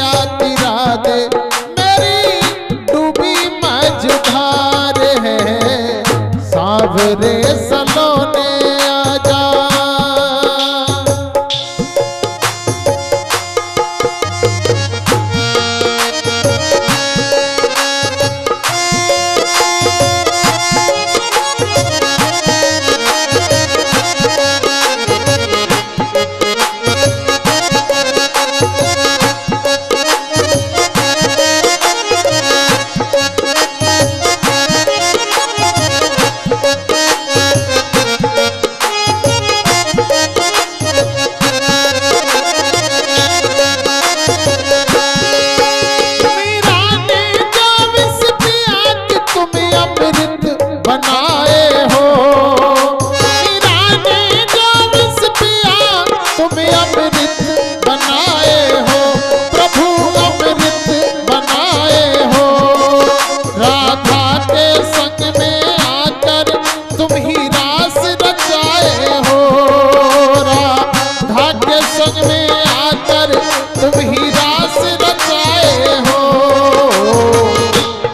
आती राधे मेरी डूबी मझधार है, सांवरे सलोने आजा।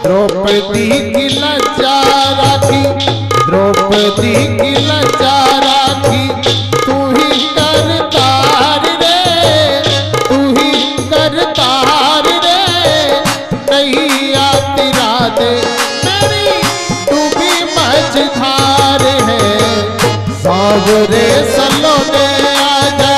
द्रौपदी की लज्जा राखी, द्रौपदी की लज्जा राखी, तू ही करतार रे, तू ही करतार रे, नहीं आती राधे मेरी डूबी मझधार है, सांवरे सलोने आजा।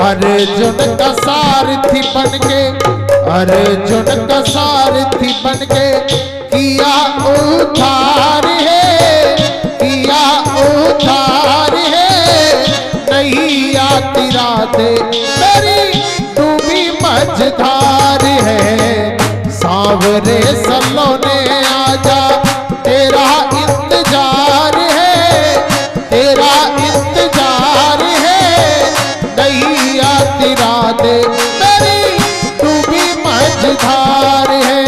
अर्जुन का सारथी बनके, अर्जुन का सारथी बनके किया उद्धार है, किया उद्धार है, नहीं आती राधे मेरी डूबी मझधार है, सांवरे सलोने आजा, तेरा इंतजार है, तेरा इंतजार है, नहीं आती राधे मेरी डूबी मझधार है।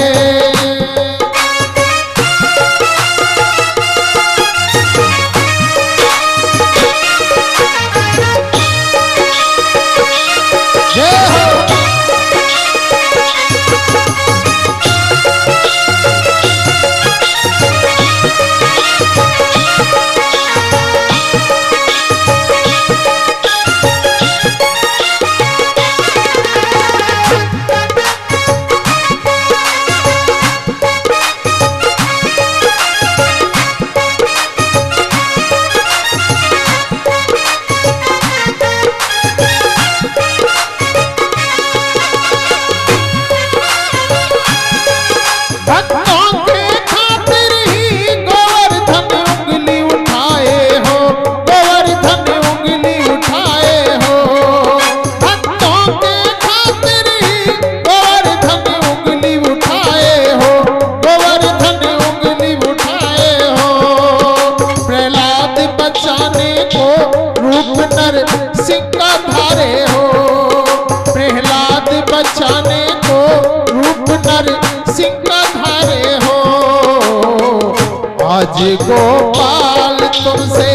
आज गोपाल तुमसे,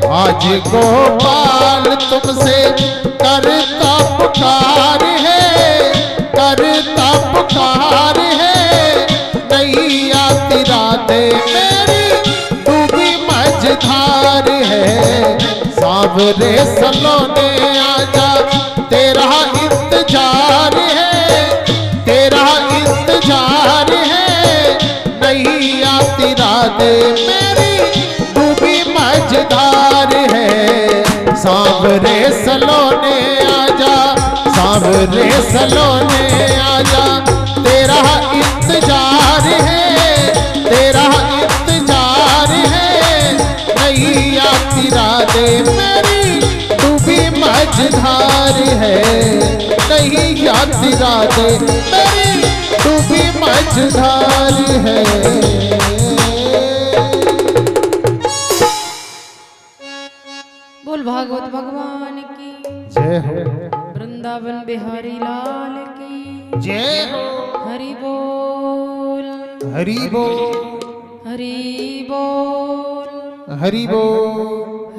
आज गोपाल तुमसे करता पुकार है, करता पुकार है। नहीं आती रातें मेरी डूबी मझधार है। सांवरे सलोने आजा तेरा इंतजार है, तेरा इंतजार है। नहीं आती रातें मेरी डूबी मझधार है। सांवरे सलोने आजा, सांवरे सलोने आजा तेरा इंतजार है, तेरा इंतजार है। नहीं आती रातें मेरी डूबी मझधार है। नहीं आती रातें मेरी डूबी मझधार है। बोल भागवत भगवान की जय हो, वृंदावन बिहारी लाल की जय हो। हरि बोल, हरि बोल, हरि बोल, हरि बोल,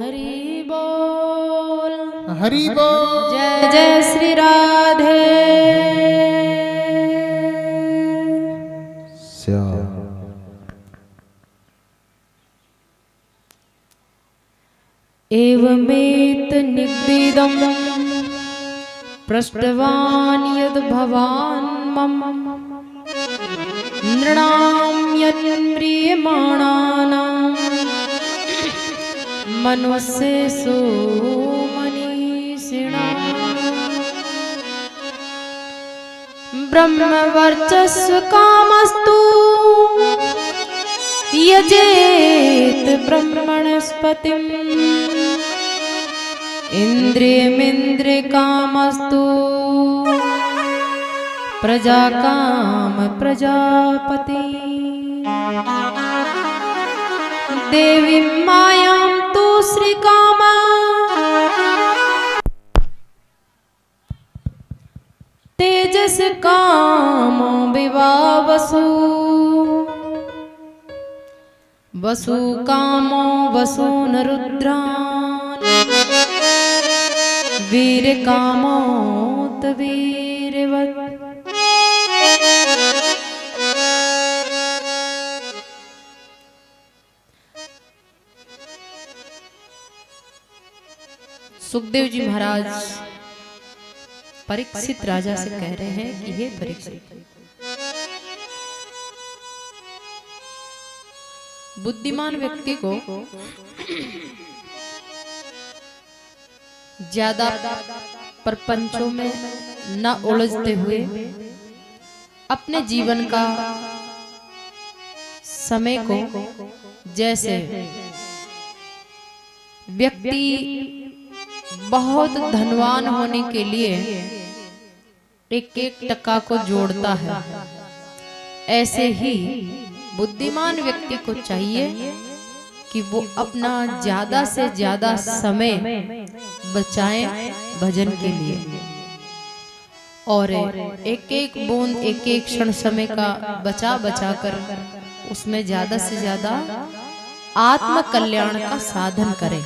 हरि बोल, हरि बोल। जय जय श्री राधे श्याम। एवमेत निगदिदं पृष्टवान् यद् भवान् मम नृणां यन्म्रियमाणानां मनुष्येषु मनीषिणाम् ब्रह्मवर्चस्व कामस्तु यजेत ब्रह्मणस्पतिम् इंद्रियमिंद्रियकामस्तु प्रजाकाम प्रजापति देवी मायां तु श्रीकामा तेजस कामो विवावसु वसु कामो वसून रुद्रान् वीर कामोत वीरवत् सुखदेव जी महाराज परीक्षित राजा से कह रहे हैं कि हे परीक्षित, बुद्धिमान व्यक्ति को ज्यादा प्रपंचों में न उलझते हुए अपने जीवन का समय को, जैसे व्यक्ति बहुत धनवान होने के लिए एक एक टका को जोड़ता है, ऐसे ही बुद्धिमान व्यक्ति को चाहिए कि वो अपना ज्यादा से ज्यादा समय बचाएं भजन के लिए, और एक एक बूंद एक एक क्षण समय का बचा बचा कर उसमें ज्यादा से ज्यादा आत्म कल्याण का साधन करें।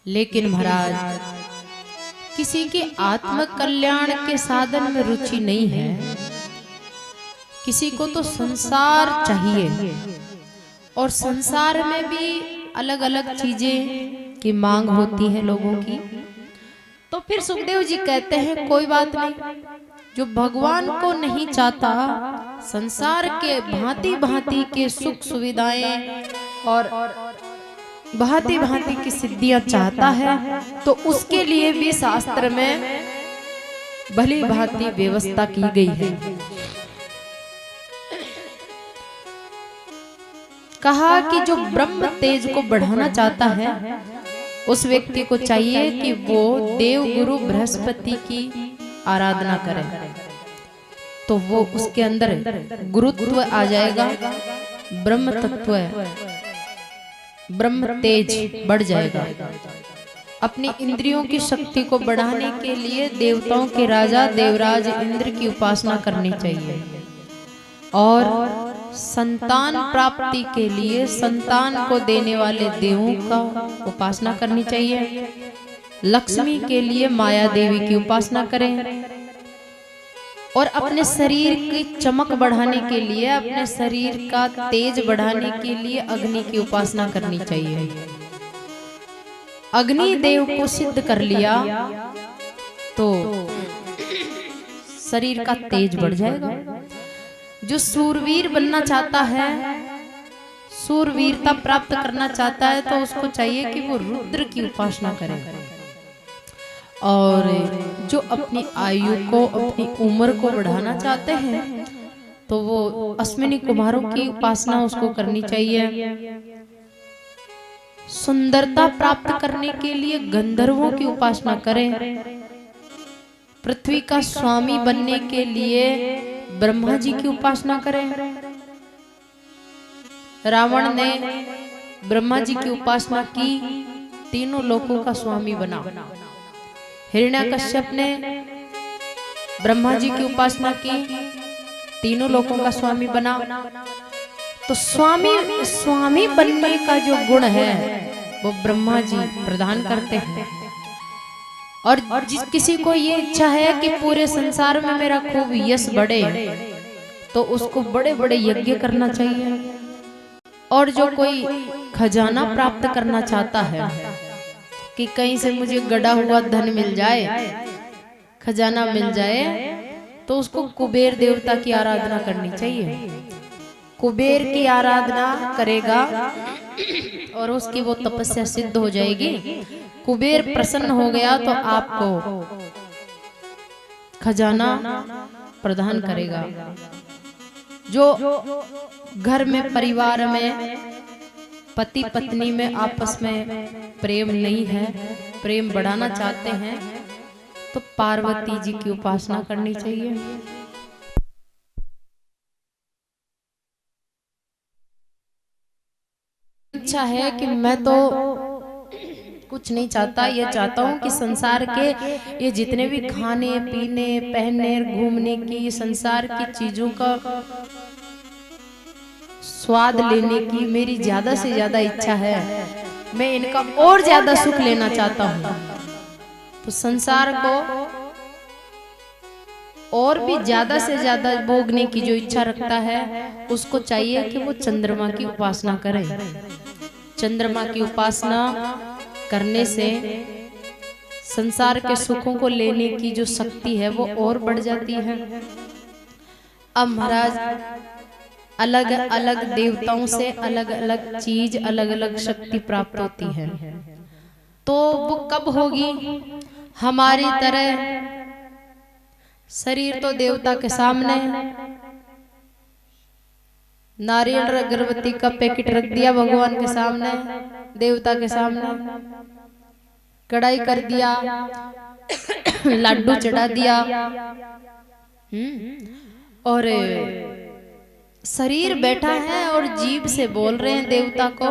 लेकिन महाराज, किसी के आत्म कल्याण के साधन में रुचि नहीं है, किसी को तो संसार चाहिए, और संसार में भी अलग अलग चीजें की मांग होती है लोगों की। तो फिर सुखदेव जी कहते हैं कोई बात नहीं, जो भगवान को नहीं चाहता, संसार के भांति भांति के सुख सुविधाएं और भांति भांति की सिद्धियां चाहता है, तो उसके लिए भी शास्त्र में भली भांति व्यवस्था की गई है। कहा कि जो ब्रह्म तेज को बढ़ाना चाहता है, उस व्यक्ति को चाहिए कि वो देव गुरु बृहस्पति की आराधना करे, तो वो उसके अंदर गुरुत्व आ जाएगा, ब्रह्म तत्व, ब्रह्म तेज बढ़ जाएगा। अपनी इंद्रियों की शक्ति को बढ़ाने के लिए देवताओं के राजा देवराज इंद्र की उपासना करनी चाहिए, और संतान प्राप्ति के लिए संतान को देने वाले देवों का उपासना करनी चाहिए। लक्ष्मी के लिए माया देवी की उपासना करें और अपने शरीर की चमक बढ़ाने के लिए, अपने शरीर का तेज बढ़ाने के लिए अग्नि की उपासना करनी चाहिए। अग्नि देव को सिद्ध कर लिया तो शरीर का तेज बढ़ जाएगा। जो सूरवीर बनना चाहता है, सूरवीरता प्राप्त करना चाहता है, तो उसको चाहिए कि वो रुद्र की उपासना करे। और जो अपनी आयु को, अपनी उम्र को बढ़ाना चाहते हैं, तो वो अश्विनी कुमारों की उपासना उसको करनी चाहिए। सुंदरता प्राप्त करने के लिए गंधर्वों की उपासना करें। पृथ्वी का स्वामी बनने के लिए ब्रह्मा जी की उपासना करें। रावण ने ब्रह्मा जी की उपासना की, तीनों लोकों का स्वामी बना। हिरण्यकश्यप ने ब्रह्मा जी की उपासना की, तीनों लोकों का स्वामी बना। तो स्वामी बनने का जो गुण है वो ब्रह्मा जी प्रदान करते हैं। और जिस किसी को ये इच्छा है कि पूरे संसार में मेरा खूब यश बढ़े, तो उसको बड़े बड़े यज्ञ करना चाहिए। और जो कोई खजाना प्राप्त करना चाहता है कि कहीं से मुझे गड़ा हुआ धन मिल जाए, खजाना मिल जाए, तो उसको कुबेर देवता की आराधना करनी चाहिए। कुबेर की आराधना करेगा और उसकी वो तपस्या सिद्ध हो जाएगी। कुबेर प्रसन्न हो गया तो आपको खजाना प्रदान करेगा। जो घर में, परिवार में, पति पत्नी में आपस में प्रेम नहीं है, प्रेम बढ़ाना चाहते हैं, तो पार्वती जी की उपासना करनी चाहिए। इच्छा है कि मैं तो कुछ नहीं चाहता, ये चाहता हूँ कि संसार के ये जितने भी खाने पीने, पहनने, घूमने की, संसार की चीजों का स्वाद लेने की मेरी ज्यादा से ज्यादा इच्छा है। मैं इनका और ज्यादा सुख लेना चाहता हूँ। तो संसार को और भी ज्यादा से ज्यादा भोगने की जो इच्छा रखता है, उसको चाहिए कि वो चंद्रमा की उपासना करे। चंद्रमा की उपासना करने से संसार के सुखों को लेने की जो शक्ति है वो और बढ़ जाती है। अब महाराज अलग अलग देवताओं से अलग अलग चीज, अलग अलग शक्ति प्राप्त होती है। तो वो कब होगी? हमारी तरह शरीर तो देवता के सामने, नारियल अगरबत्ती का पैकेट रख दिया भगवान के सामने, देवता के सामने, कढ़ाई कर दिया, लड्डू चढ़ा दिया, और शरीर बैठा है और जीभ से बोल रहे हैं देवता को,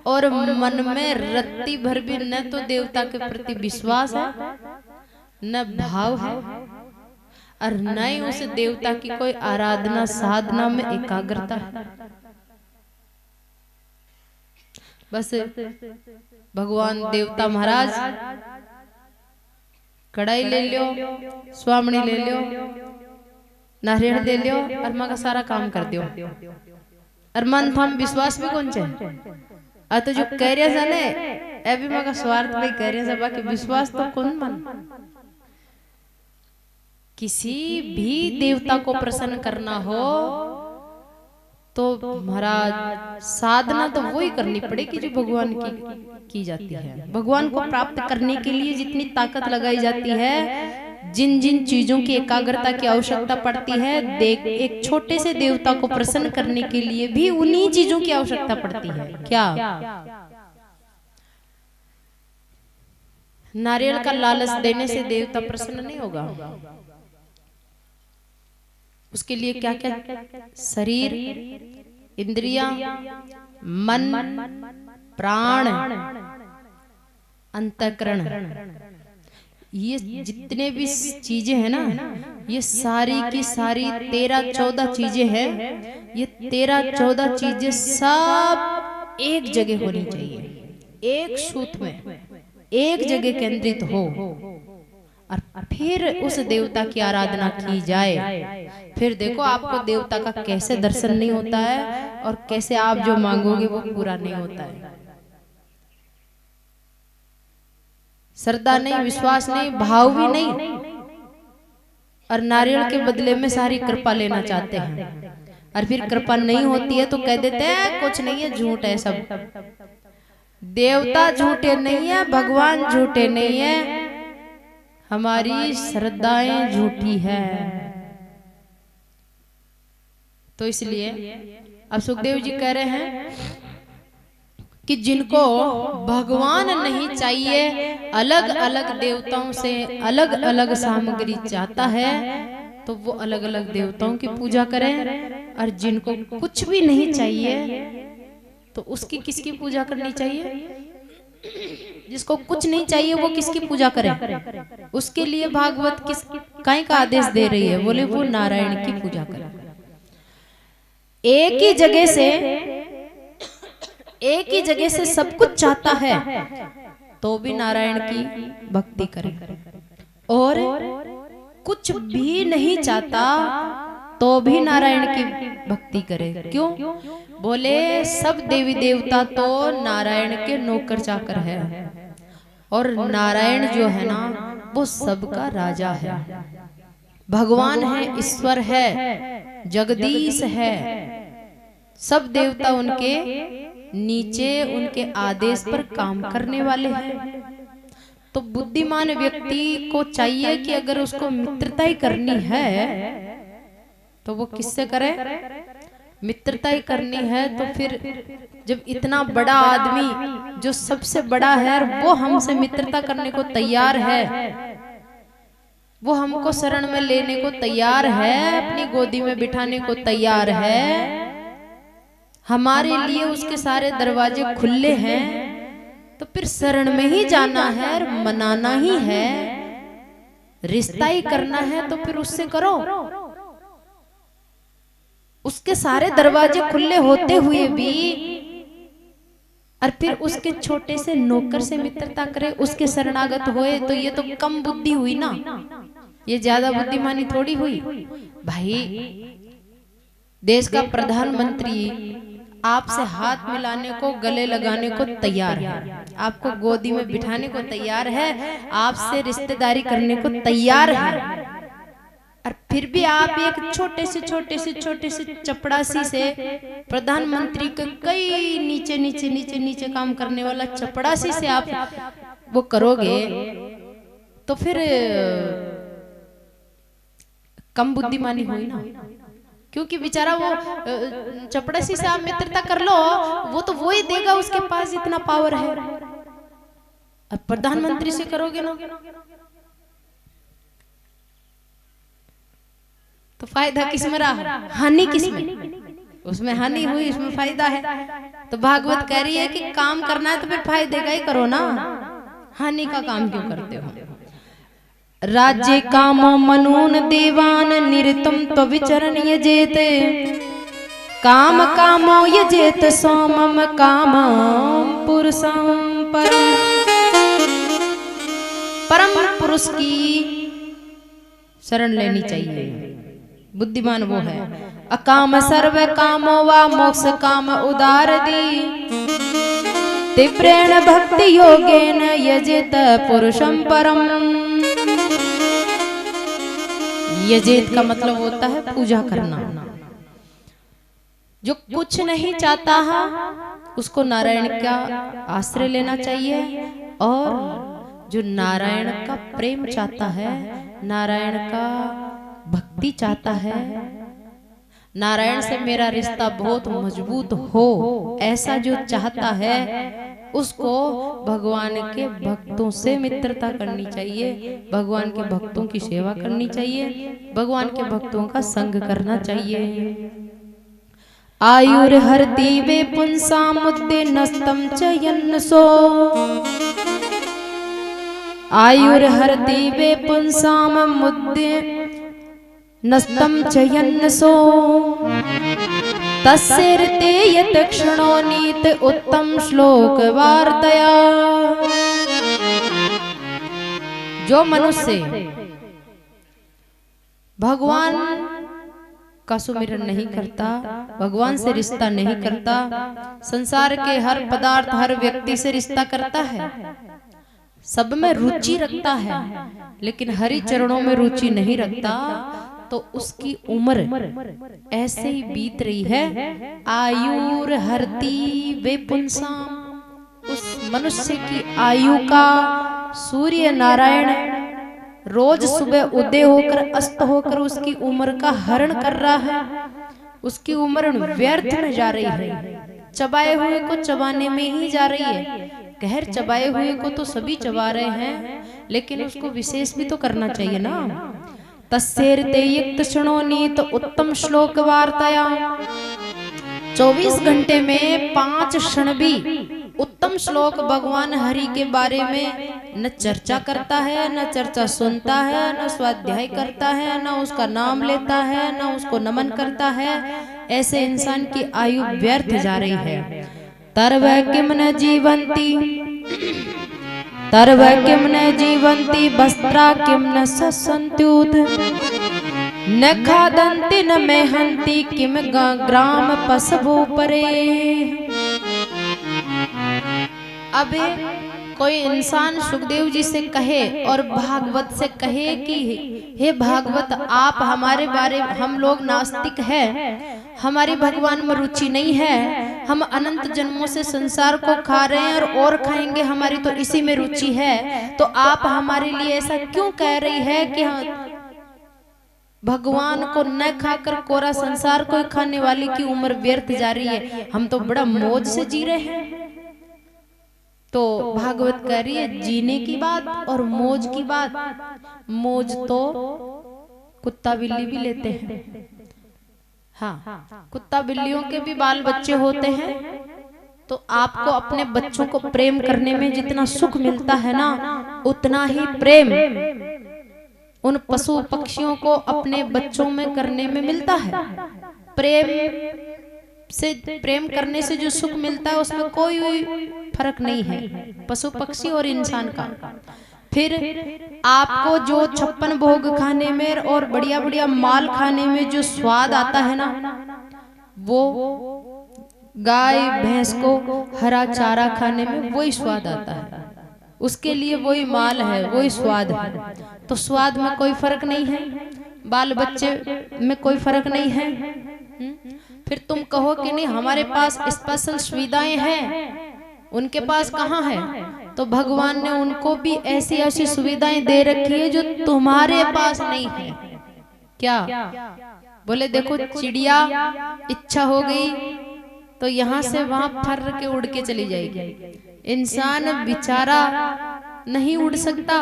और मन में रत्ती भर भी न तो देवता के प्रति विश्वास है, न भाव है, और न ही उस देवता की कोई आराधना साधना में एकाग्रता है। बस भगवान देवता महाराज कढ़ाई ले लो, स्वामणी ले लो, नारियल दे लो, और माँ का सारा काम कर दियो। और मन थम विश्वास भी कौन चाहिए? तो जो कह रहे जाने ए भी माँ का स्वार्थ में कह रहे, बाकी विश्वास तो कौन मन। किसी भी देवता को प्रसन्न करना हो तो महाराज साधना तो वही करनी पड़ेगी जो भगवान की जाती है। भगवान को प्राप्त करने के लिए जितनी ताकत लगाई जाती है, जिन जिन चीजों की एकाग्रता की आवश्यकता पड़ती है, एक छोटे से देवता को प्रसन्न करने के लिए भी उन्हीं चीजों की आवश्यकता पड़ती है। क्या नारियल का लालच देने से देवता प्रसन्न नहीं होगा? उसके लिए क्या क्या? शरीर, इंद्रियां, मन, प्राण, अंतःकरण, ये जितने भी चीजें हैं ना, ये सारी की सारी 13-14 चीजें हैं। ये 13-14 चीजें सब एक जगह होनी चाहिए, एक सूत में, एक जगह केंद्रित हो, और फिर उस देवता की आराधना की जाए। फिर देखो आपको देवता का कैसे दर्शन नहीं होता है, और कैसे आप जो मांगोगे वो पूरा नहीं होता है। श्रद्धा नहीं, विश्वास नहीं, भाव भी नहीं, और नारियल के बदले में सारी कृपा लेना चाहते हैं, और फिर कृपा नहीं होती है तो कह देते हैं कुछ नहीं है, झूठ है सब। देवता झूठे नहीं है, भगवान झूठे नहीं है, हमारी श्रद्धाएं झूठी है। तो इसलिए अब सुखदेव जी कह रहे हैं कि जिनको भगवान नहीं चाहिए, अलग अलग देवताओं से अलग अलग सामग्री चाहता है, तो वो अलग अलग देवताओं की पूजा करें। और जिनको कुछ भी नहीं चाहिए तो उसकी किसकी पूजा करनी चाहिए? जिसको कुछ नहीं चाहिए वो किसकी पूजा करे? उसके लिए भागवत किस काय का आदेश दे रही है? बोले वो नारायण की पूजा करे। एक ही जगह से सब कुछ चाहता है तो भी नारायण की भक्ति करे, और कुछ भी नहीं चाहता तो भी नारायण की भक्ति करे। क्यों? बोले सब देवी देवता तो नारायण के नौकर चाकर है, और नारायण जो है ना वो सबका राजा है, भगवान है, ईश्वर है, जगदीश है। सब देवता उनके नीचे उनके आदेश पर काम करने वाले हैं। तो बुद्धिमान व्यक्ति को चाहिए कि अगर उसको मित्रता ही करनी है तो वो किससे करे? मित्रता ही करनी है। तो फिर जब इतना बड़ा आदमी जो सबसे बड़ा है वो हमसे मित्रता करने को तैयार है, वो हमको शरण में लेने को तैयार है, अपनी गोदी में बिठाने को तैयार है, हमारे लिए उसके सारे दरवाजे खुले हैं, तो फिर शरण में ही जाना है, मनाना ही है, रिश्ता ही करना है, तो फिर उससे करो। उसके सारे दरवाजे खुले होते हुए भी और फिर उसके छोटे से नौकर से मित्रता करे, उसके शरणागत होए, तो ये तो कम बुद्धि हुई ना, ये ज्यादा बुद्धिमानी थोड़ी हुई। भाई देश का प्रधानमंत्री आपसे हाथ मिलाने को, गले लगाने को तैयार है, आपको गोदी में बिठाने को तैयार है, आपसे रिश्तेदारी करने को तैयार है, और फिर भी आप एक छोटे से चपड़ासी से प्रधानमंत्री के कई नीचे काम करने वाला चपड़ासी से आप वो करोगे तो फिर कम बुद्धिमानी हुई ना। क्योंकि बेचारा वो चपड़ासी से आप मित्रता कर लो, वो तो वो ही देगा, उसके पास इतना पावर है। अब प्रधानमंत्री से करोगे ना तो फायदा किसमें रहा, हानि किसमें? उसमें हानि हुई, उसमें फायदा है। तो भागवत कह रही है कि काम करना है तो फिर फायदे का ही करो ना, हानि का काम क्यों करते हो? राज्य कामो मनून देवान निरतम तो विचरण यजेत, काम कामो यजेत सोमम कामम पुरुषम परम पुरुष की शरण लेनी चाहिए। बुद्धिमान वो है। अकाम सर्व कामो वा मोक्ष काम उदार दी, तीव्रेण भक्ति योगेन यजेत पुरुषम परम। यजेत का मतलब होता है पूजा करना। जो कुछ नहीं चाहता है उसको नारायण का आश्रय लेना चाहिए, और जो नारायण का प्रेम चाहता है, नारायण का भक्ति चाहता है, नारायण से मेरा रिश्ता बहुत मजबूत हो, ऐसा जो चाहता है उसको भगवान के भक्तों से मित्रता करनी चाहिए, भगवान के भक्तों की सेवा करनी चाहिए, भगवान के भक्तों का संग करना चाहिए। आयुर हरति वे पुंसा मुद्दे नस्तम चयन सो, आयुर्हरति वे पुंसाम मुद्दे नस्तम चयन्नसो तस्सेरते यत क्षणो नीत उत्तम श्लोक वार्तया। जो मनुष्य भगवान का सुमिरन नहीं करता, भगवान से रिश्ता नहीं करता, संसार के हर पदार्थ हर व्यक्ति से रिश्ता करता है, सब में रुचि रखता है, लेकिन हरि चरणों में रुचि नहीं रखता, तो उसकी उम्र ऐसे ही बीत रही है। आयुर हरति वे पुंसाम, उस मनुष्य की आयु का सूर्य नारायण रोज सुबह उदय होकर अस्त होकर उसकी उम्र का हरण कर रहा है। उसकी उम्र व्यर्थ में जा रही है, चबाए हुए को चबाने में ही जा रही है। कहर चबाए हुए को तो सभी चबा रहे हैं, लेकिन उसको विशेष भी तो करना चाहिए ना। तस्सेरते युक्त क्षणोनीत उत्तम श्लोक वार्ताया। 24 घंटे में 5 क्षण भी उत्तम श्लोक भगवान हरि के बारे में न चर्चा करता है, न चर्चा सुनता है, न स्वाध्याय करता है, न उसका नाम लेता है, न उसको नमन करता है, ऐसे इंसान की आयु व्यर्थ जा रही है। तरव किम न जीवंती, तरव किम न जीवंती वस्त्रा किम न ससंत्युत न खादंती न मेहंती किम ग्राम पशु परे। अब कोई इंसान सुखदेव जी से कहे और भागवत से कहे कि हे भागवत, आप हमारे बारे, हम लोग नास्तिक हैं, हमारी भगवान में रुचि नहीं है, हम अनंत जन्मों से संसार को खा रहे हैं और खाएंगे, हमारी तो इसी में रुचि है, तो आप हमारे लिए ऐसा क्यों कह रही है कि भगवान को न खाकर कोरा संसार को खाने वाली की उम्र व्यर्थ जा रही है, हम तो बड़ा मौज से जी रहे हैं। तो भागवत कह रही है जीने की बात और मौज की बात। मौज तो कुत्ता बिल्ली भी लेते हैं, हाँ, कुत्ता बिल्लियों के भी बाल बच्चे होते हैं। तो आपको अपने बच्चों को प्रेम करने में जितना सुख मिलता है ना, उतना ही प्रेम उन पशु पक्षियों को अपने बच्चों में करने में मिलता है। प्रेम करने से जो सुख मिलता है उसमें कोई फर्क नहीं है पशु पक्षी और इंसान का। फिर आपको जो 56 भोग खाने में और बढ़िया बढ़िया माल खाने में जो स्वाद आता है ना, वो गाय भैंस को हरा चारा खाने में वही स्वाद आता है, उसके लिए वही माल है, वही स्वाद है। तो स्वाद में कोई फर्क नहीं है, बाल बच्चे में कोई फर्क नहीं है। फिर तुम कहो कि नहीं हमारे पास स्पेशल सुविधाएं हैं, उनके पास कहाँ है? तो भगवान ने उनको भी ऐसी ऐसी सुविधाएं दे रखी है जो तुम्हारे पास नहीं है। क्या? बोले देखो चिड़िया इच्छा हो गई तो यहाँ से वहां फर के उड़ के चली जाएगी, इंसान बेचारा नहीं उड़ सकता।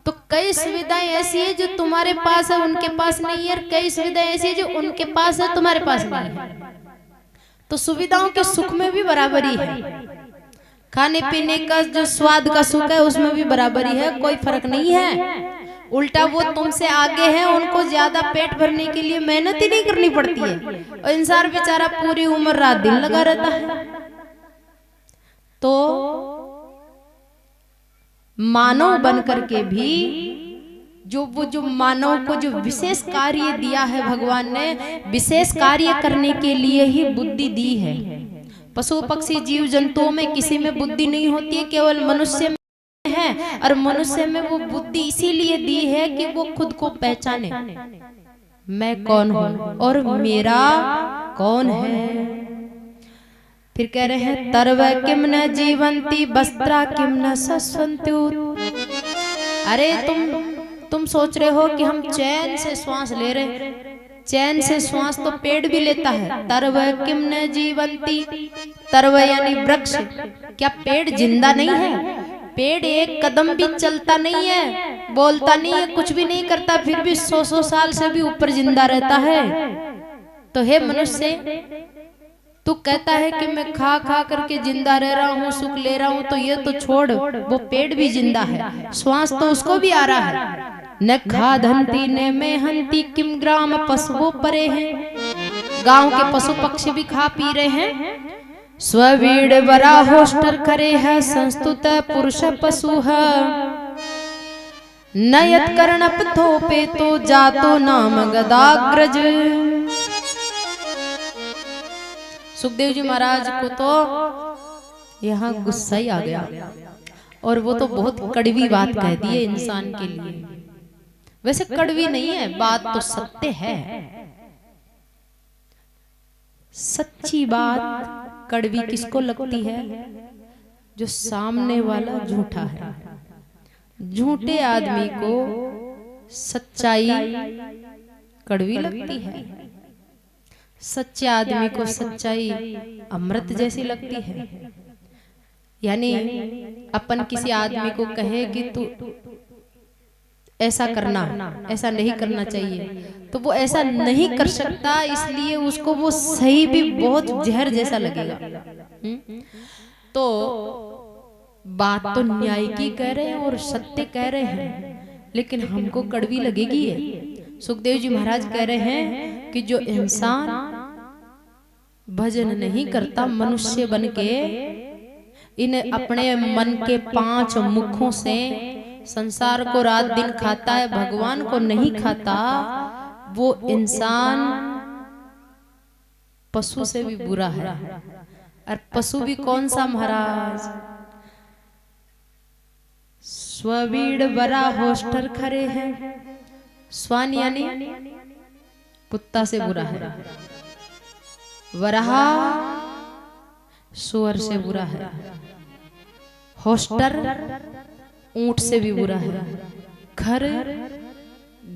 तो कई सुविधाएं ऐसी है जो तुम्हारे पास है उनके पास नहीं है, और कई सुविधाएं ऐसी है जो उनके पास है तुम्हारे पास नहीं है। तो सुविधाओं के सुख में भी बराबरी है, खाने पीने का जो स्वाद का सुख है उसमें भी बराबरी है, कोई फर्क नहीं है। उल्टा वो तुमसे आगे है, उनको ज्यादा पेट भरने के लिए मेहनत ही नहीं करनी पड़ती है, और इंसान बेचारा पूरी उम्र रात दिन लगा रहता है। तो मानव बनकर के भी जो मानव को जो विशेष कार्य दिया है भगवान ने, विशेष कार्य करने के लिए ही बुद्धि दी है। पशु पक्षी जीव जंतुओं में किसी में बुद्धि नहीं होती है, केवल मनुष्य में है। और मनुष्य में वो बुद्धि इसीलिए दी है कि वो खुद को पहचाने, मैं कौन हूँ और मेरा कौन है। फिर कह रहे हैं तरव किम न जीवंती वस्त्रा किम न सस्वंतु। अरे तुम सोच रहे हो कि हम चैन से श्वास ले रहे, चैन से श्वास तो पेड़ भी लेता है। तरव किम न जीवंती, तरव यानी वृक्ष, क्या पेड़ जिंदा नहीं है? पेड़ एक कदम भी चलता नहीं है, बोलता नहीं है, कुछ भी नहीं करता, फिर भी 100 साल से भी ऊपर जिंदा रहता है। तो हे मनुष्य, तू कहता है कि मैं खा खा करके जिंदा रह रहा हूँ, सुख ले रहा हूँ, तो ये तो छोड़, वो पेड़ भी जिंदा है, श्वास तो उसको भी आ रहा है। न खादंती ने में हंती किम ग्राम पशुओं परे हैं, गांव के पशु पक्षी भी खा पी रहे हैं। स्ववीड़ वरा होस्टर करे है संस्तुत पुरुष पशु है, नयत कर्णप थोपे तो जातो नाम गदाग्रज। सुखदेव जी महाराज को तो यहाँ गुस्सा ही आ गया, और वो तो बहुत कड़वी बात कह दी है इंसान के लिए। वैसे कड़वी नहीं है, बात तो सत्य है। सच्ची बात कड़वी किसको लगती है? जो सामने वाला झूठा है। झूठे आदमी को सच्चाई कड़वी लगती है, सच्चे आदमी को सच्चाई अमृत जैसी लगती है। यानी अपन किसी आदमी को कहे कि तू ऐसा करना, ऐसा नहीं करना चाहिए, तो वो ऐसा नहीं कर सकता, इसलिए उसको वो सही भी बहुत जहर जैसा लगेगा। तो बात तो न्याय की कह रहे हैं और सत्य कह रहे हैं, लेकिन हमको कड़वी लगेगी है। सुखदेव जी महाराज कह रहे हैं कि जो इंसान भजन नहीं करता, मनुष्य बन के इन अपने मन के 5 मुखों से संसार को रात दिन खाता है, भगवान को नहीं खाता, वो इंसान पशु से भी बुरा है। और पशु भी कौन सा महाराज? स्ववीड़ बरा होस्टर खरे हैं। स्वान यानी कुत्ता से बुरा है, वराहा सुअर से बुरा है, होस्टर ऊंट से भी बुरा है, खर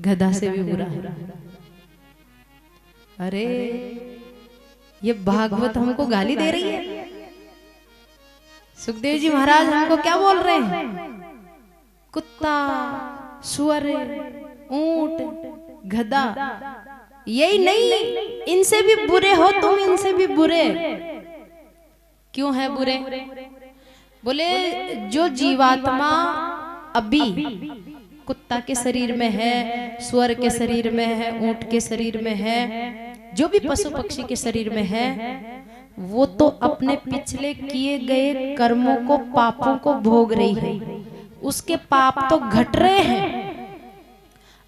गधा से भी बुरा है। अरे ये भागवत हमको गाली दे रही है। सुखदेव जी महाराज हमको क्या बोल रहे हैं? कुत्ता, सुअर, ऊंट, गधा, यही नहीं, इनसे भी बुरे हो तुम, इनसे भी बुरे। क्यों है बुरे? बोले जो जीवात्मा अभी कुत्ता के शरीर में है, सुअर के शरीर में है, ऊंट के शरीर में है, जो भी पशु पक्षी के शरीर में है, वो तो अपने पिछले किए गए कर्मों को, पापों को भोग रही है। उसके पाप तो घट रहे हैं,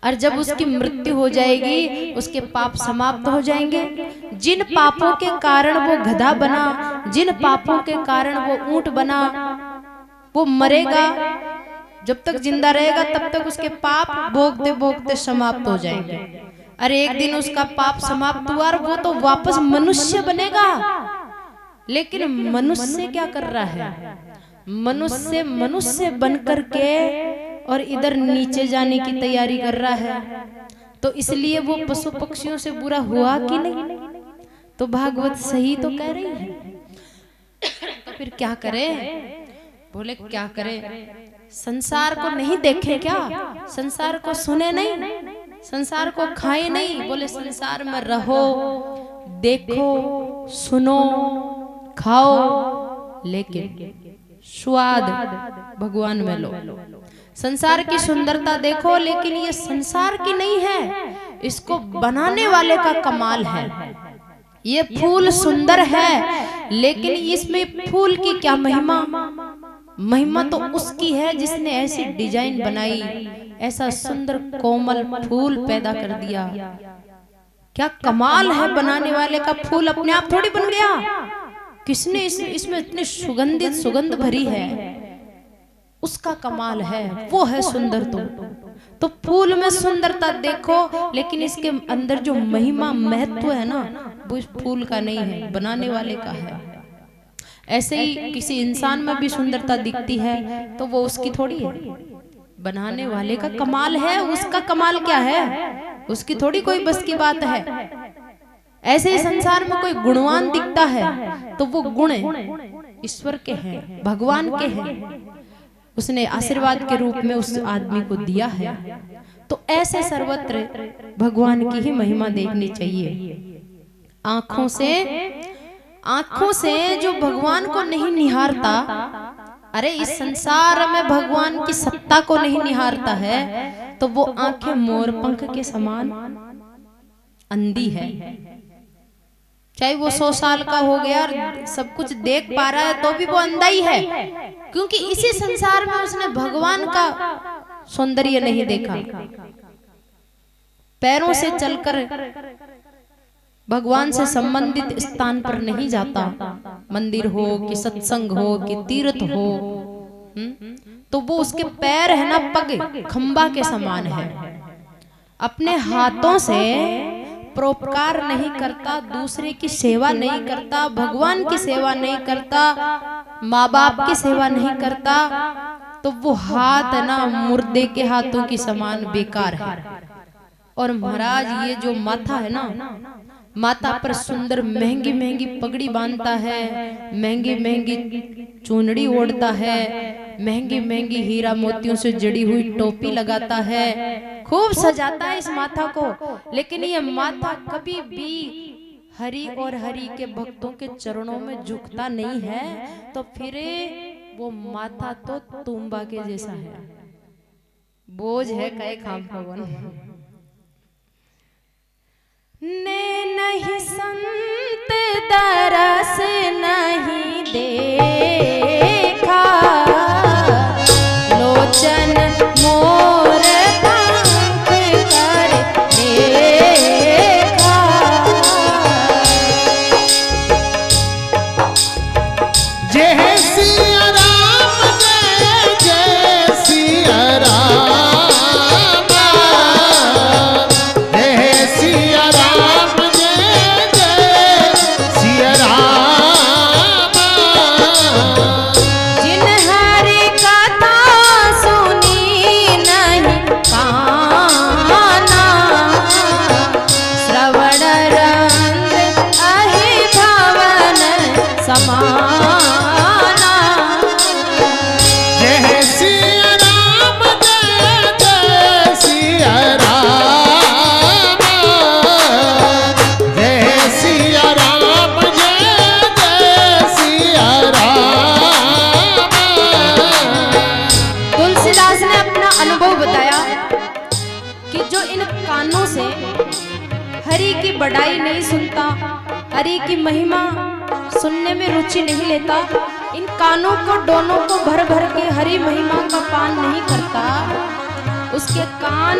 और जब उसकी मृत्यु हो जाएगी, उसके पाप समाप्त हो जाएंगे। जिन पापों के कारण वो गधा बना, जिन पापों के कारण वो ऊंट बना, वो मरेगा, जब तक जिंदा रहेगा तब तक उसके पाप भोगते भोगते समाप्त हो जाएंगे। अरे एक दिन उसका पाप समाप्त हुआ और वो तो वापस मनुष्य बनेगा। लेकिन मनुष्य क्या कर रहा है? मनुष्य बन करके और इधर नीचे जाने की तैयारी कर रहा है। तो इसलिए वो पशु पक्षियों से बुरा हुआ कि नहीं? तो भागवत सही तो कह रही है। तो फिर क्या करे? बोले क्या करे? संसार को नहीं देखे क्या? संसार को सुने नहीं? संसार को खाए नहीं? बोले संसार में रहो, देखो, सुनो, खाओ, लेकिन स्वाद भगवान में लो। संसार की सुंदरता देखो, लेकिन ये संसार की नहीं है, इसको बनाने वाले का कमाल है। ये फूल सुंदर है, लेकिन इसमें फूल की क्या महिमा? महिमा तो उसकी है जिसने ऐसी डिजाइन बनाई, ऐसा सुंदर कोमल फूल पैदा कर दिया। क्या कमाल है बनाने वाले का। फूल अपने आप थोड़ी बन गया, किसने इसमें इतनी सुगंध भरी है, उसका कमाल है, वो है सुंदर। तो फूल में सुंदरता देखो, लेकिन इसके अंदर जो महिमा महत्व है ना, वो इस फूल का नहीं है, बनाने वाले का है। ऐसे ही किसी इंसान में भी सुंदरता दिखती है, तो वो उसकी थोड़ी है, बनाने वाले का कमाल है। उसका कमाल क्या है? उसकी थोड़ी कोई बस की बात है। ऐसे ही संसार में कोई गुणवान दिखता है, तो वो गुण ईश्वर के हैं, भगवान के हैं, उसने आशीर्वाद के रूप में उस आदमी को दिया है। तो ऐसे सर्वत्र भगवान की ही महिमा देखनी चाहिए। आंखों से आंखों से जो भगवान को नहीं निहारता, अरे इस संसार में भगवान की सत्ता को नहीं निहारता है, तो वो आंखें मोरपंख के समान अंधी है। चाहे वो 100 साल का हो गया और सब कुछ देख पा रहा है तो भी वो अंधा ही है, क्योंकि इसी संसार में उसने भगवान का सौंदर्य नहीं देखा। पैरों से चलकर भगवान से संबंधित स्थान पर नहीं जाता, मंदिर हो कि सत्संग हो कि तीर्थ हो, तो वो उसके पैर है ना पग खंबा के समान है। अपने हाथों से परोपकार नहीं करता, दूसरे की सेवा नहीं करता, भगवान की सेवा नहीं करता, माँ बाप की सेवा नहीं करता, तो वो हाथ है ना मुर्दे के हाथों की समान बेकार है। और महाराज ये जो माथा है ना, माथा पर सुंदर महंगी महंगी पगड़ी बांधता है, महंगी महंगी चुनड़ी ओढ़ता है, महंगी महंगी हीरा मोतियों से जड़ी हुई टोपी लगाता है, खूब सजाता है इस माथा को, लेकिन ये माथा कभी भी हरि और हरि के भक्तों के चरणों में झुकता नहीं है, तो फिर वो माथा तो तुम्बा के जैसा है, बोझ है कहे खाम पवन। ने नहीं संत दरस नहीं देखा, लोचन मोर पंख कर देखा। जय सिया राम जय जय सिया राम, जय सिया राम जय जय सिया राम। जिन हरि कथा सुनी नहीं काना, श्रवण रंग अहि भवन समाना। जय सिया राम जय जय सिया राम, जय सिया राम जय जय सिया राम। तुलसीदास ने अपना अनुभव बताया कि जो इन कानों से हरि की बढ़ाई नहीं सुनता, हरि की महिमा सुनने में रुचि नहीं लेता, इन कानों को दोनों को भर भर के हरि महिमा का पान नहीं करता, उसके कान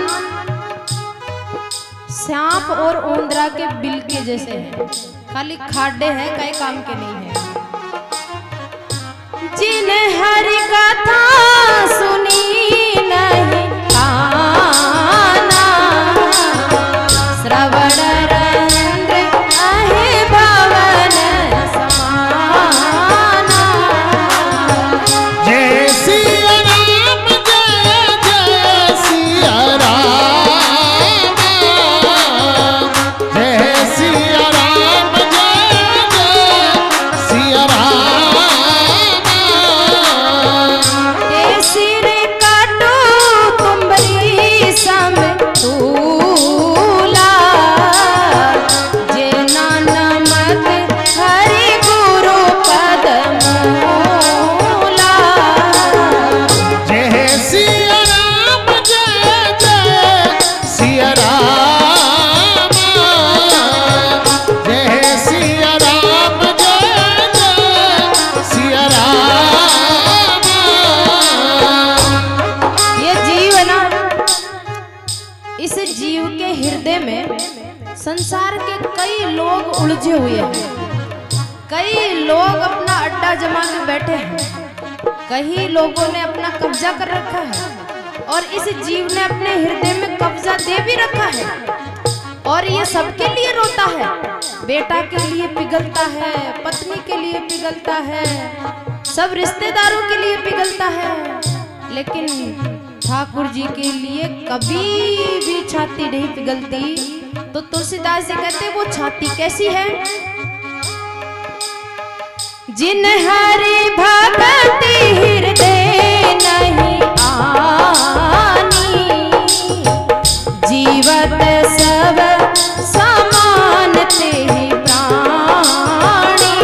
सांप और ओंदरा के बिल के जैसे हैं, खाली खाडे हैं, कई काम के नहीं है। जिन हरि कथा सुनी नहीं काना, श्रवण रंग अहि भवन समाना। जय सिया राम जय जय सिया राम, जय सिया राम जय जय सिया राम। ते सिर काटो तुम्बरी सम तूला, जे नानमत हरि गुरु पद मूला। जय सिया राम जय जय सिया राम, जय सिया राम जय जय सिया राम। ये जीव है ना, इस जीव के हृदय में संसार के कई लोग उलझे हुए हैं, कई लोग अपना अड्डा जमा के बैठे हैं, कई लोगों ने अपना कब्जा कर रखा है, और इस जीव ने अपने हृदय में कब्जा दे भी रखा है, और ये सबके लिए रोता है, बेटा के लिए पिघलता है, पत्नी के लिए पिघलता है, सब रिश्तेदारों के लिए पिघलता है, लेकिन ठाकुर जी के लिए कभी भी छाती नहीं पिघलती। तो तुलसीदास जी कहते वो छाती कैसी है? जिन हरि भक्ति हृदय नहीं आनी, जीवत सब समान ते प्राणी।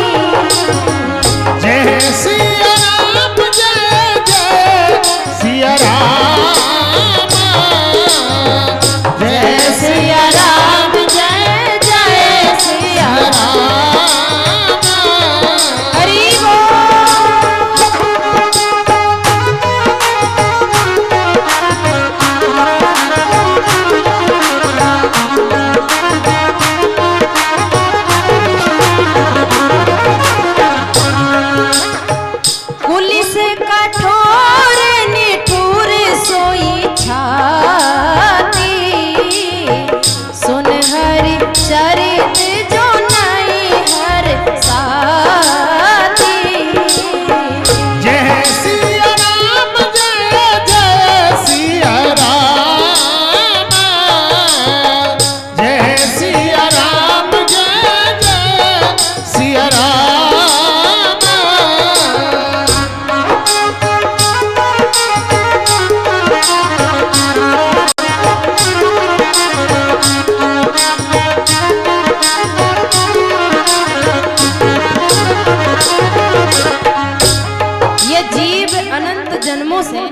ये जीव अनंत जन्मों से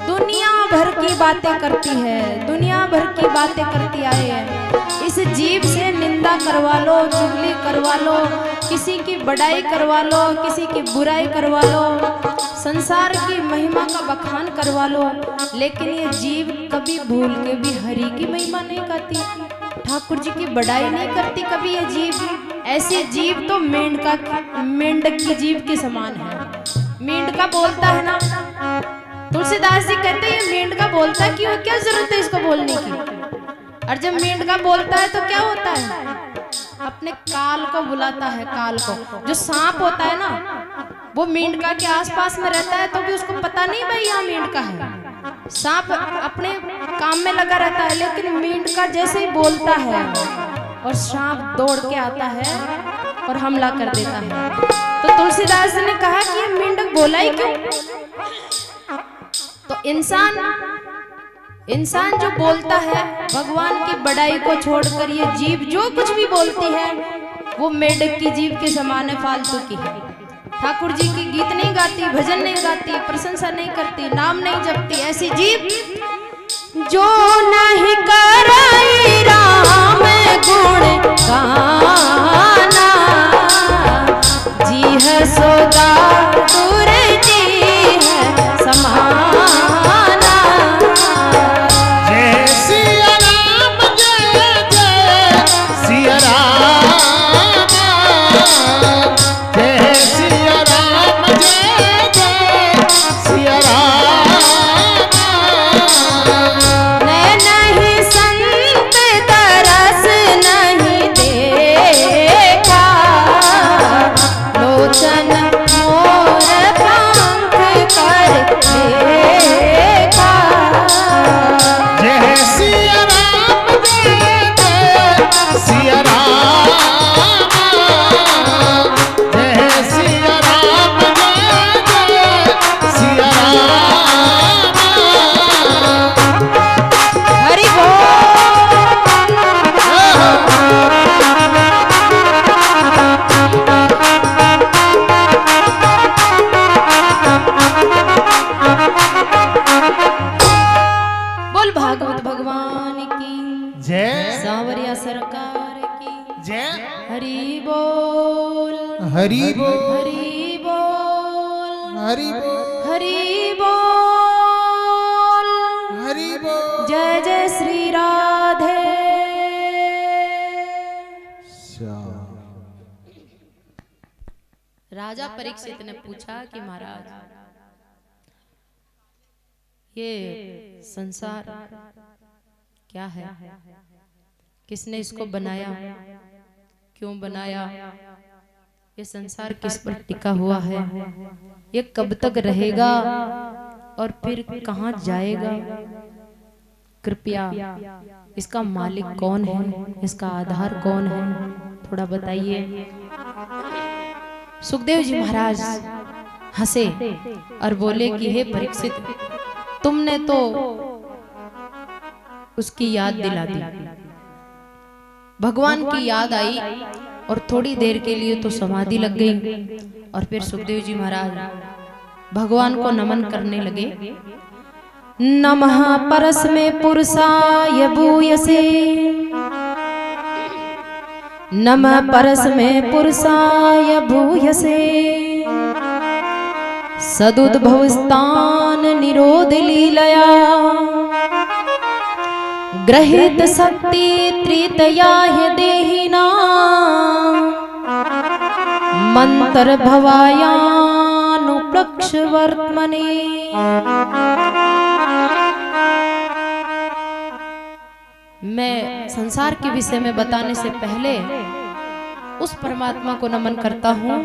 दुनिया भर की बातें करती है, दुनिया भर की बातें करती आए है। इस जीव से निंदा करवा लो, चुगली करवा लो, किसी की बड़ाई करवा लो, किसी की बुराई करवा लो, संसार की महिमा का बखान करवा लो, लेकिन ये जीव कभी भूल के भी हरि की महिमा नहीं गाती, ठाकुर जी की बड़ाई नहीं करती कभी ये जीव। ऐसे जीव तो मेंढक की जीव के समान है। मेंढका बोलता है ना, तुलसीदास जी कहते हैं मेंढका बोलता क्यों, क्या जरूरत है इसको बोलने की। और जब मेंढका बोलता है तो क्या होता है, अपने काल को बुलाता है, काल को। जो सांप होता है ना, वो मेंढका के आसपास में रहता है तो भी उसको पता नहीं भाई यहाँ मेंढका है। सांप अपने काम में लगा रहता है, लेकिन मेंढका जैसे ही बोलता है और सांप दौड़ के आता है और हमला कर देता है। तो तुलसीदास ने कहा कि ये मेंढक बोला ही क्यों। तो इंसान जो बोलता है भगवान की बड़ाई को छोड़कर, ये जीव जो कुछ भी बोलती है वो मेंढक की जीव के समान है, फालतू की है। ठाकुर जी की गीत नहीं गाती, भजन नहीं गाती, प्रशंसा नहीं करती, नाम नहीं जपती, ऐसी जीव जो नहीं कराई राम गुण गाना, जी है सोदा दूर जी है समाना। जय सिया राम, जय जय सिया राम, जय सिया राम, जय जय सिया राम। नहीं संत तरस नहीं देखा, लोचन मोर पंख कर देखा। जय सिया राम, जय जय सिया राम, जय सिया राम, जय जय सिया राम। हरि बोल। बोल भागवत भगवान की, जय सांवरिया सरकार की, जय हरि बोल, हरि बोल, हरि बोल, हरि बोल, हरि बोल। हरि बोल। जय जय श्री राधे। राजा परीक्षित ने पूछा कि महाराज, ये संसार क्या है, किसने इसको बनाया, क्यों बनाया, ये संसार किस पर टिका हुआ है, ये कब तक रहेगा और फिर कहाँ जाएगा, कृपया इसका मालिक कौन है, इसका आधार कौन है, थोड़ा बताइए। सुखदेव जी महाराज हंसे और बोले कि हे परीक्षित, तुमने तो उसकी याद दिला दी, भगवान की याद आई और थोड़ी देर के लिए तो समाधि लग गई। और फिर सुखदेव जी महाराज भगवान को नमन करने लगे। नमः परस्मै पुरुषाय भूयसे, नमः परस्मै पुरुषाय भूयसे, सदुद्भवस्थान निरोध लीलया, ग्रहित शक्ति त्रितया देहिना, मंत्र भवायानुप्लक्ष वर्त्मने। मैं संसार के विषय में बताने से पहले उस परमात्मा को नमन करता हूँ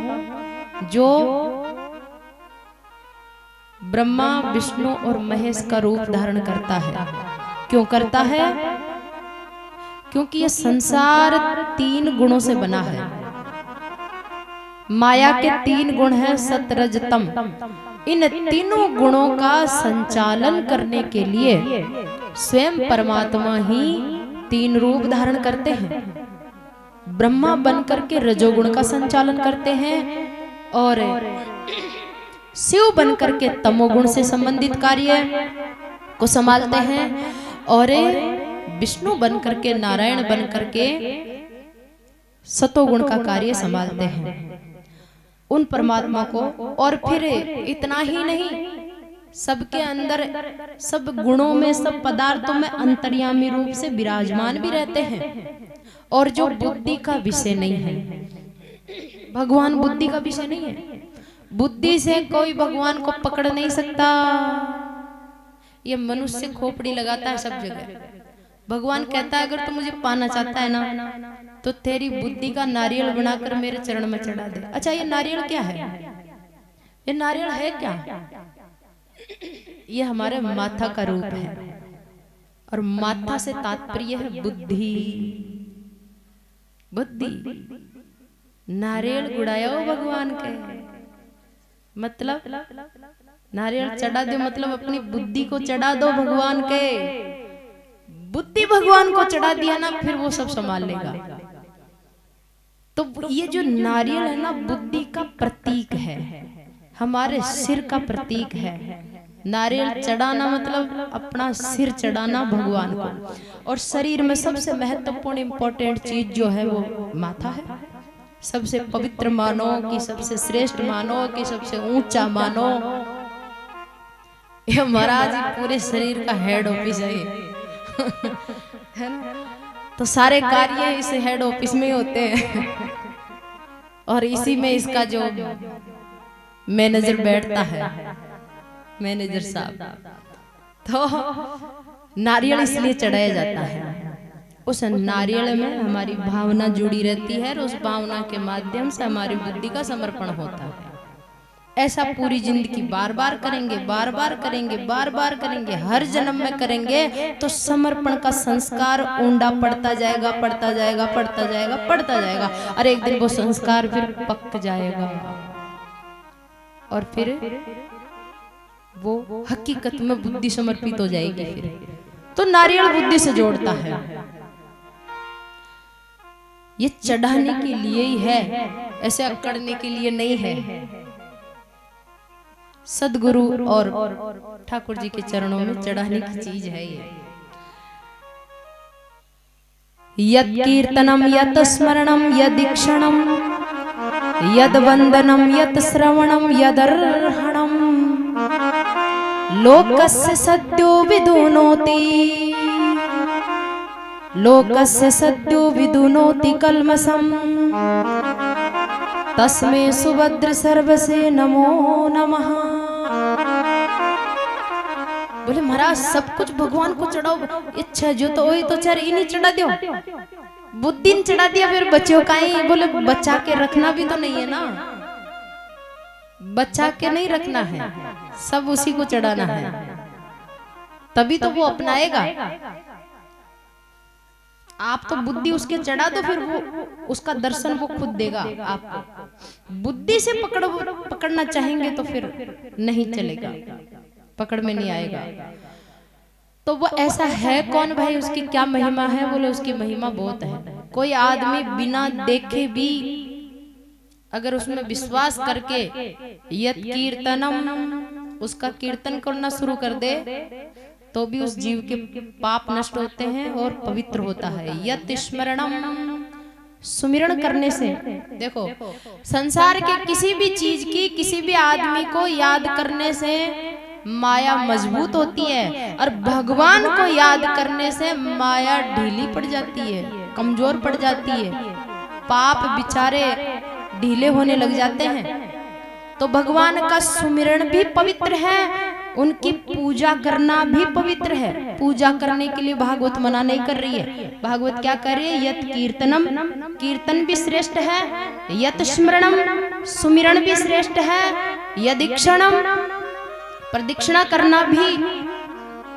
जो ब्रह्मा विष्णु और महेश का रूप धारण करता है। क्यों करता है? क्योंकि ये संसार 3 गुणों से बना है। माया के 3 गुण हैं, सत रज तम। इन तीनों गुणों का संचालन करने के लिए स्वयं परमात्मा ही 3 रूप धारण करते हैं। ब्रह्मा बन करके रजोगुण का संचालन करते हैं, और शिव बनकर के तमोगुण से संबंधित कार्य को संभालते हैं और विष्णु बनकर के, नारायण बनकर के सतोगुण का कार्य संभालते हैं उन परमात्मा को। और फिर इतना ही नहीं, सबके अंदर सब गुणों में, सब पदार्थों में अंतर्यामी रूप से विराजमान भी रहते हैं। और जो बुद्धि का विषय नहीं है, भगवान बुद्धि का विषय नहीं है। बुद्धि से कोई भगवान को पकड़ नहीं सकता। ये मनुष्य खोपड़ी लगाता है सब जगह। भगवान कहता है अगर तू मुझे पाना चाहता है ना तो तेरी बुद्धि का नारियल बनाकर मेरे चरण में चढ़ा दे। अच्छा, ये नारियल क्या है? ये नारियल है क्या? ये हमारे माथा का रूप है। और माथा से तात्पर्य है बुद्धि। बुद्धि नारियल गुड़ाया हो भगवान के, मतलब नारियल चढ़ा दो, मतलब अपनी बुद्धि को चढ़ा दो भगवान के। बुद्धि भगवान को चढ़ा दिया ना, फिर वो सब संभाल लेगा। तो ये जो नारियल है ना, बुद्धि का प्रतीक है, हमारे सिर का प्रतीक है। नारियल चढ़ाना मतलब अपना सिर चढ़ाना भगवान को। और शरीर में सबसे महत्वपूर्ण इंपॉर्टेंट चीज जो है वो माथा है। सबसे पवित्र मानो कि सबसे श्रेष्ठ मानो कि सबसे ऊंचा मानो। ये महाराज पूरे शरीर का हेड ऑफिस है है ना। तो सारे कार्य इस हेड ऑफिस में होते हैं और इसी में इसका जो मैनेजर बैठता है, मैनेजर साहब। तो नारियल इसलिए चढ़ाया जाता है, उस नारियल में हमारी भावना जुड़ी रहती है और उस भावना के माध्यम से हमारी बुद्धि का समर्पण होता है। ऐसा पूरी जिंदगी बार बार करेंगे, बार बार करेंगे, बार बार करेंगे, हर जन्म में करेंगे तो समर्पण का संस्कार ऊंडा पड़ता जाएगा, पड़ता जाएगा, पड़ता जाएगा, पड़ता जाएगा। और एक दिन वो संस्कार फिर पक जाएगा और फिर वो हकीकत में बुद्धि समर्पित हो जाएगी। फिर तो नारियल बुद्धि से जोड़ता है। ये चढ़ाने के लिए ही है, ऐसे अकड़ने के लिए नहीं है। सदगुरु और ठाकुर जी के चरणों में चढ़ाने की चीज है ये। यद कीर्तनम यत स्मरणम यदीक्षणम यद वंदनम यत श्रवणम यदर्हणम लोकस्य सद्यो विदुनोति, लोकस्य सद्यो विदुनोति कल्मषम् तस्मै सुभद्र सर्वसे नमो नमः। बोले महाराज सब कुछ भगवान को चढ़ाओ, इच्छा जो तो वही तो चढ़ इन्हीं चढ़ा दो। बुद्धि ने चढ़ा दिया फिर बच्चों का ही। बोले बचा के रखना भी तो नहीं है ना, बचा के नहीं रखना है, सब उसी को चढ़ाना है, तभी तो वो अपनाएगा। आप तो बुद्धि उसके चढ़ा दो, फिर वो उसका दर्शन वो खुद देगा आपको। बुद्धि से पकड़ना चाहेंगे तो फिर नहीं चलेगा, पकड़ में नहीं आएगा। तो वो ऐसा है कौन भाई, उसकी क्या महिमा है? बोले उसकी महिमा बहुत है। कोई आदमी बिना देखे भी अगर उसमें विश्वास करके यत कीर्तनम, उसका कीर्तन करना शुरू कर दे तो भी उस जीव के पाप नष्ट होते हैं और पवित्र होता है। यत स्मरणम, सुमिरण करने से, देखो संसार के किसी भी चीज की, किसी भी आदमी को याद करने से माया मजबूत होती है और भगवान को याद करने से माया ढीली पड़ जाती है, कमजोर पड़ जाती है, पाप बिचारे ढीले होने लग जाते हैं। तो भगवान का सुमिरण भी पवित्र है, उनकी पूजा करना भी पवित्र है। पूजा करने के लिए भागवत मना नहीं कर रही है। भागवत क्या कर रही है? यत कीर्तनम, कीर्तन भी श्रेष्ठ है। यत स्मरणम, सुमिरण भी श्रेष्ठ है। यदीक्षणम, प्रदक्षिणा करना भी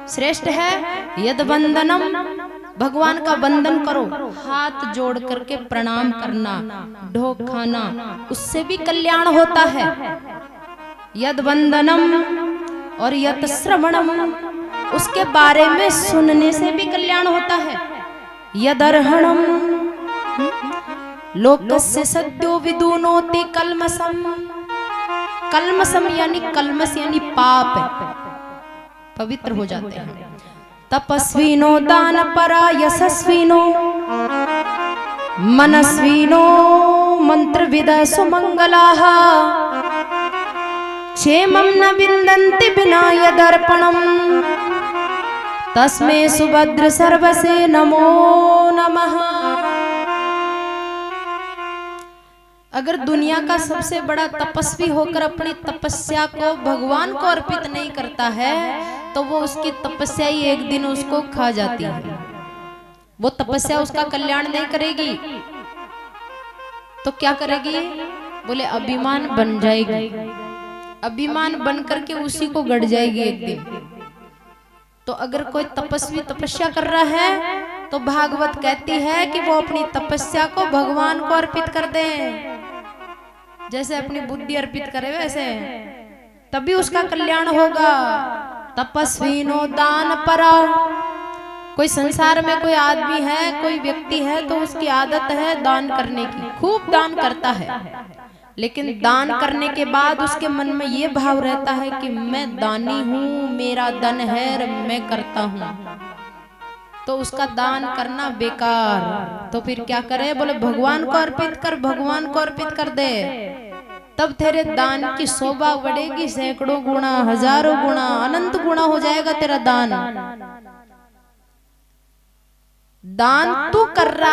श्रेष्ठ है। यद वंदनम, भगवान का वंदन करो, हाथ जोड़ करके प्रणाम करना, ढोक खाना, उससे भी कल्याण होता है। यद वंदनम और यत श्रवणम, उसके बारे में सुनने से भी कल्याण होता है। यदर्हणम, लोकस्य सद्यो विदुनोति कल्मषम्, कलमसम यानी कलमस यानी पाप है, पवित्र हो जाते हैं। तपस्विनो दान परा यशस्विनो मनस्विनो मंत्रविद सुमंगलाः क्षेमं न विन्दन्ति विनाय दर्पणम् तस्मै सुभद्र सर्वसे नमो नमः। अगर दुनिया का सबसे बड़ा तपस्वी होकर अपनी तपस्या को भगवान को अर्पित नहीं करता है तो वो उसकी तपस्या ही एक दिन उसको खा जाती है। वो तपस्या उसका कल्याण नहीं करेगी तो क्या करेगी? बोले अभिमान बन जाएगी, अभिमान बन करके उसी को गड़ जाएगी एक दिन। तो अगर कोई तपस्वी तपस्या कर रहा है तो भागवत कहती है कि वो अपनी तपस्या को भगवान को अर्पित कर दे, जैसे अपनी बुद्धि अर्पित करे वैसे, तभी उसका कल्याण होगा। तपस्वीनो दान परा। कोई संसार में कोई आदमी है, कोई व्यक्ति है तो उसकी आदत है दान करने की, खूब दान करता है, लेकिन दान करने के बाद उसके मन में ये भाव रहता है कि मैं दानी हूँ, मेरा धन है और मैं करता हूँ, तो उसका दान करना बेकार। तो फिर क्या करे? बोले भगवान को अर्पित कर, भगवान को अर्पित कर दे, तब तेरे दान की शोभा बढ़ेगी, सैकड़ों गुना, हजारों गुना, अनंत गुना हो जाएगा तेरा दान। दान तू कर रहा